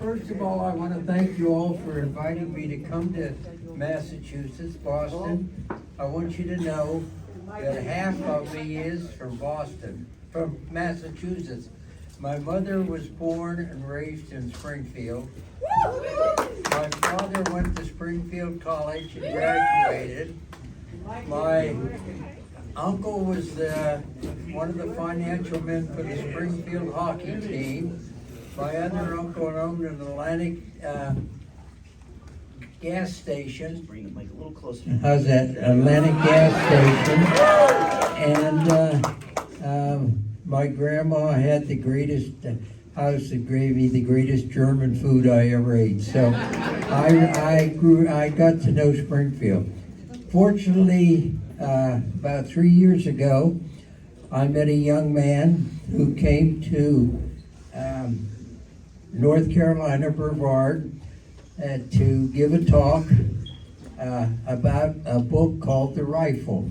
First of all, I want to thank you all for inviting me to come to Massachusetts, Boston. I want you to know that half of me is from Boston, from Massachusetts. My mother was born and raised in Springfield. My father went to Springfield College and graduated. My uncle was one of the financial men for the Springfield hockey team. My other uncle owned an Atlantic gas station. Bring the mic a little closer. How's that? Atlantic gas station. And my grandma had the greatest house of gravy, the greatest German food I ever ate. So I got to know Springfield. Fortunately, about 3 years ago, I met a young man who came to North Carolina, Brevard, to give a talk about a book called The Rifle.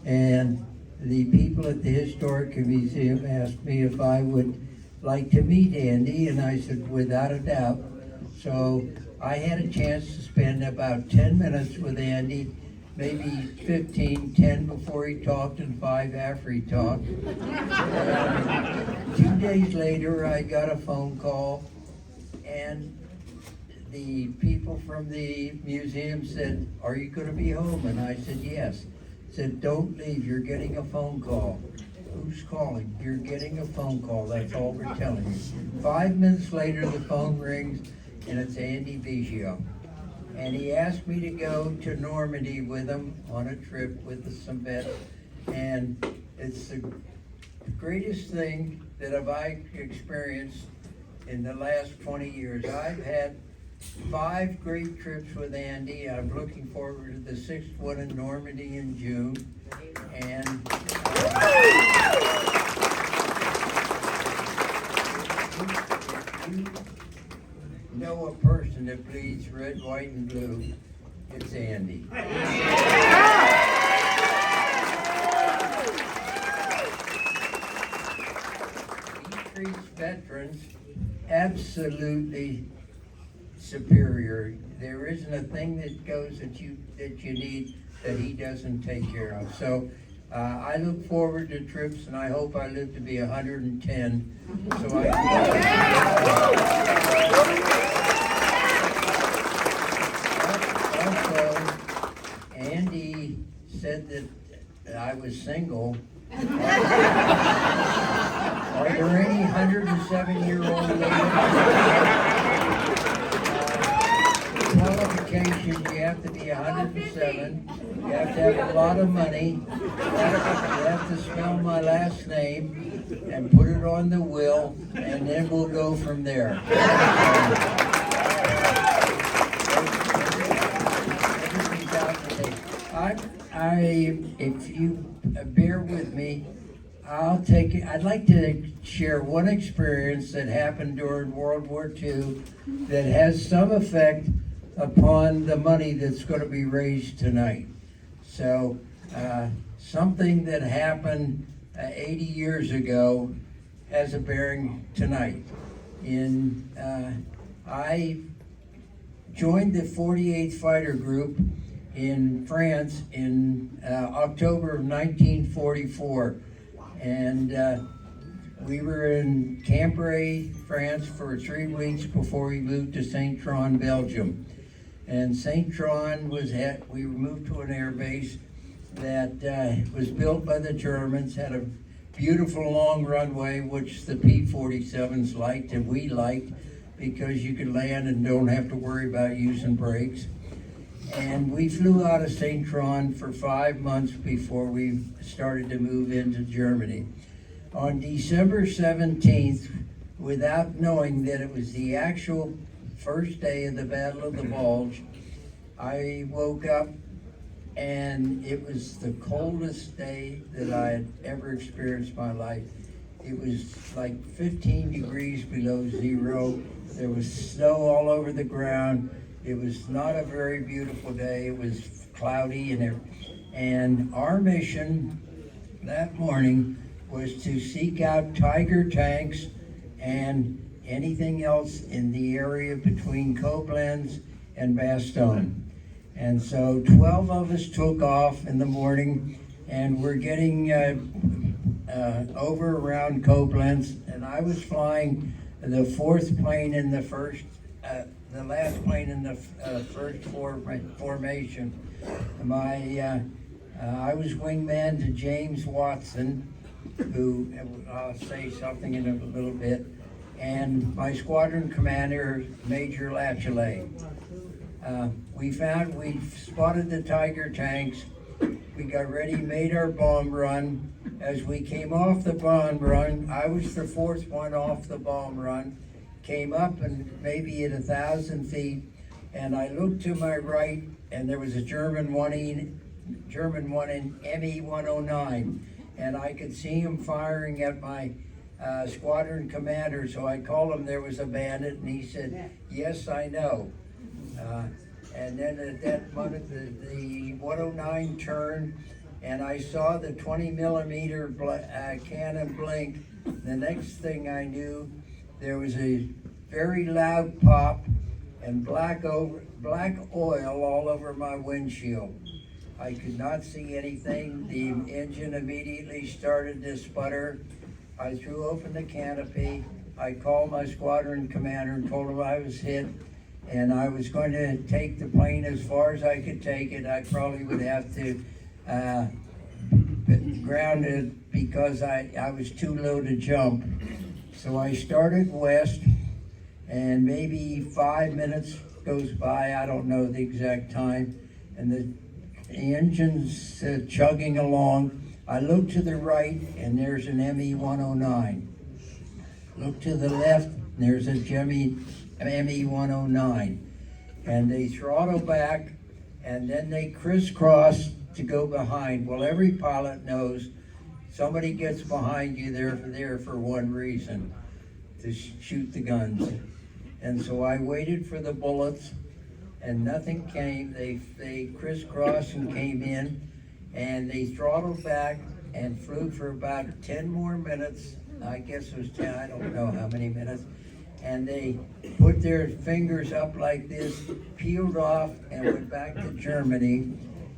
And the people at the Historic Museum asked me if I would like to meet Andy, and I said, without a doubt. So I had a chance to spend about 10 minutes with Andy, maybe 15, 10 before he talked and 5 after he talked. 2 days later, I got a phone call, and the people from the museum said, "Are you going to be home?" And I said, "Yes." Said, "Don't leave, you're getting a phone call." "Who's calling?" "You're getting a phone call, that's all we're telling you." 5 minutes later, the phone rings, and it's Andy Biggio. And he asked me to go to Normandy with him on a trip with some vets. And it's the greatest thing that I've experienced in the last 20 years. I've had 5 great trips with Andy. I'm looking forward to the 6th one in Normandy in June. And you know a person that bleeds red, white, and blue, it's Andy. He treats veterans absolutely superior. There isn't a thing that goes that you need that he doesn't take care of. So I look forward to trips, and I hope I live to be 110, so I can. Also, Andy said that I was single. Are there any 107-year-old ladies? Qualifications, you have to be 107, you have to have a lot of money, you have to spell my last name and put it on the will, and then we'll go from there. If you bear with me, I'd like to share one experience that happened during World War II that has some effect upon the money that's going to be raised tonight. So, something that happened 80 years ago has a bearing tonight. I joined the 48th Fighter Group in France in October of 1944. And we were in Cambrai, France for 3 weeks before we moved to Saint-Tron, Belgium. And Saint-Tron we moved to an air base that was built by the Germans, had a beautiful long runway, which the P-47s liked and we liked because you could land and don't have to worry about using brakes. And we flew out of Saint-Tron for 5 months before we started to move into Germany. On December 17th, without knowing that it was the actual first day of the Battle of the Bulge, I woke up and it was the coldest day that I had ever experienced in my life. It was like 15 degrees below zero. There was snow all over the ground. It was not a very beautiful day. It was cloudy and our mission that morning was to seek out Tiger tanks and anything else in the area between Koblenz and Bastogne. And so 12 of us took off in the morning, and we're getting over around Koblenz, and I was flying the fourth plane in the first, the last plane in the first formation. I was wingman to James Watson, who I'll say something in a little bit, and my squadron commander, Major Lachelet. We spotted the Tiger tanks. We got ready, made our bomb run. As we came off the bomb run, I was the fourth one off the bomb run, came up and maybe at 1,000 feet, and I looked to my right, and there was a German one in ME-109, and I could see him firing at my squadron commander, so I called him. There was a bandit, and he said, "Yes, I know." And then at that moment, the 109 turned, and I saw the 20 millimeter cannon blink. The next thing I knew, there was a very loud pop and black oil all over my windshield. I could not see anything. The engine immediately started to sputter. I threw open the canopy. I called my squadron commander and told him I was hit, and I was going to take the plane as far as I could take it. I probably would have to ground it because I was too low to jump. So I started west, and maybe 5 minutes goes by, I don't know the exact time, and the engine's chugging along. I look to the right, and there's an ME-109. Look to the left, and there's a ME-109. And they throttle back, and then they crisscross to go behind. Well, every pilot knows somebody gets behind you, they're there for one reason, to shoot the guns. And so I waited for the bullets, and nothing came. They crisscrossed and came in, and they throttled back and flew for about 10 more minutes. I guess it was 10, I don't know how many minutes. And they put their fingers up like this, peeled off, and went back to Germany.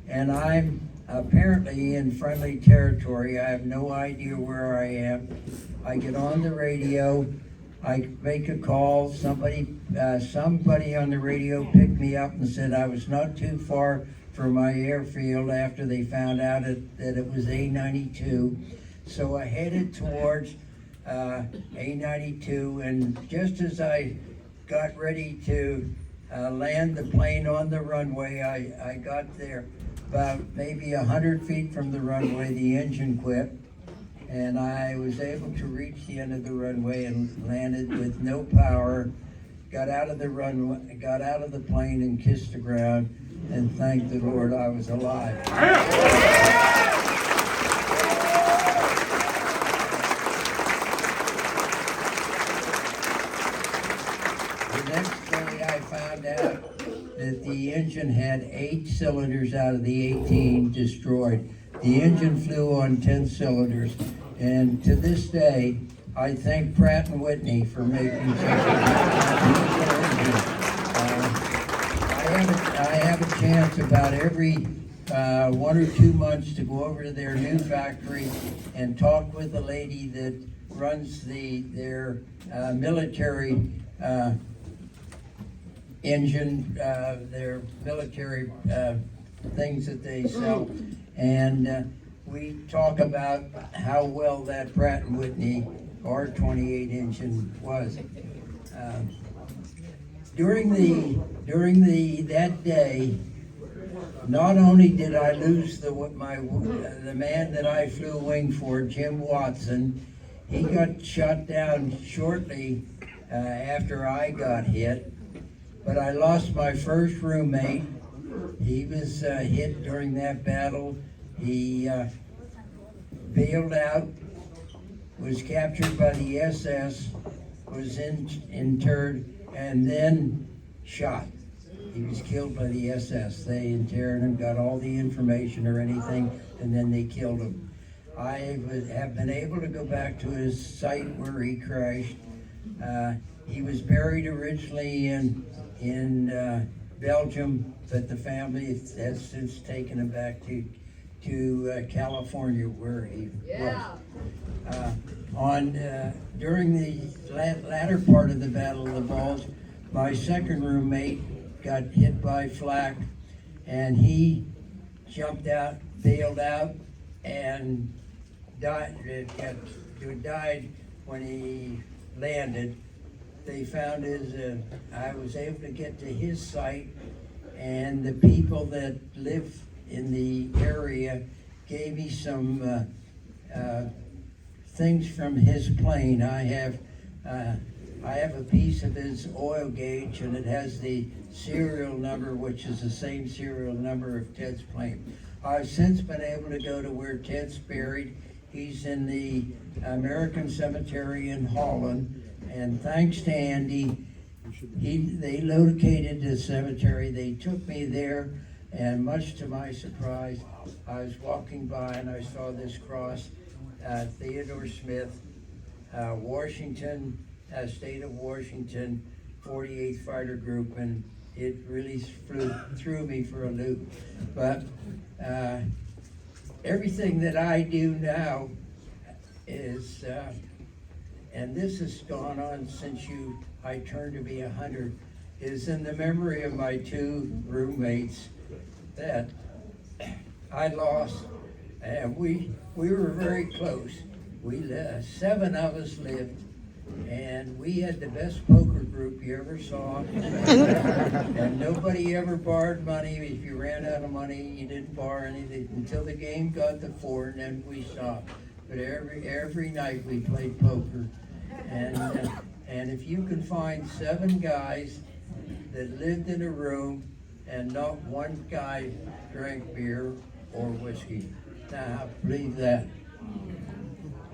And I'm apparently in friendly territory. I have no idea where I am. I get on the radio, I make a call. Somebody on the radio picked me up and said I was not too far from my airfield after they found out that it was A-92. So I headed towards A-92, and just as I got ready to land the plane on the runway, I got there about maybe 100 feet from the runway. The engine quit, and I was able to reach the end of the runway and landed with no power. Got out of the runway, got out of the plane, and kissed the ground, and thanked the Lord I was alive. The next day I found out that the engine had 8 cylinders out of the 18 destroyed. The engine flew on 10 cylinders, and to this day, I thank Pratt & Whitney for making such a engine. I have a chance about every 1 or 2 months to go over to their new factory and talk with the lady that runs their military engine, their military things that they sell, and we talk about how well that Pratt & Whitney R28 engine was. During that day, not only did I lose the man that I flew wing for, Jim Watson. He got shot down shortly after I got hit. But I lost my first roommate. He was hit during that battle. He bailed out, was captured by the SS, was interred, and then shot. He was killed by the SS. They interred him, got all the information or anything, and then they killed him. I have been able to go back to his site where he crashed. He was buried originally in Belgium, but the family has since taken him back to California, where he was. During the latter part of the Battle of the Bulge, my second roommate got hit by flak, and he jumped out, bailed out, and died when he landed. They found I was able to get to his site, and the people that live in the area gave me some things from his plane. I have a piece of his oil gauge, and it has the serial number, which is the same serial number of Ted's plane. I've since been able to go to where Ted's buried. He's in the American Cemetery in Holland, and thanks to Andy, they located the cemetery. They took me there, and much to my surprise, I was walking by and I saw this cross, Theodore Smith, Washington, state of Washington, 48th Fighter Group, and it really threw me for a loop. But everything that I do now is, and this has gone on since I turned to be 100, is in the memory of my two roommates that I lost, and we were very close. 7 of us lived, and we had the best poker group you ever saw. And nobody ever borrowed money. If you ran out of money, you didn't borrow anything until the game got to 4, and then we stopped. But every night we played poker, and if you can find 7 guys that lived in a room and not one guy drank beer or whiskey, now believe that.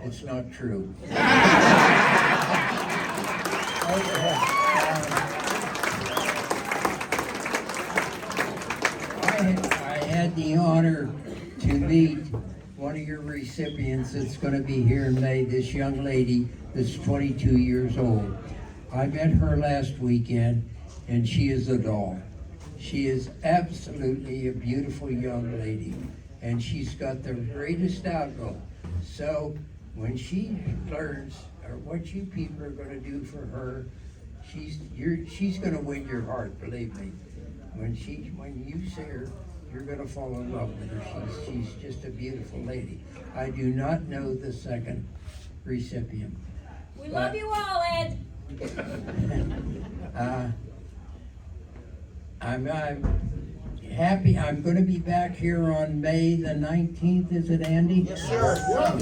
It's not true. I had the honor to meet one of your recipients that's going to be here in May, this young lady that's 22 years old. I met her last weekend, and she is a doll. She is absolutely a beautiful young lady, and she's got the greatest outlook. So when she learns what you people are going to do for her, she's going to win your heart, believe me. When you see her, you're going to fall in love with her. She's just a beautiful lady. I do not know the second recipient. We love you all, Ed. I'm happy. I'm going to be back here on May the 19th. Is it, Andy? Yes, sir. I'm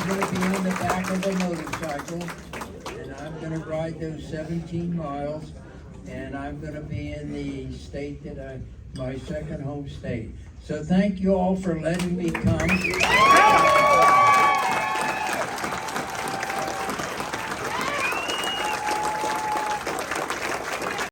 going to be on the back of a motorcycle, and I'm going to ride those 17 miles, and I'm going to be in the state my second home state. So thank you all for letting me come.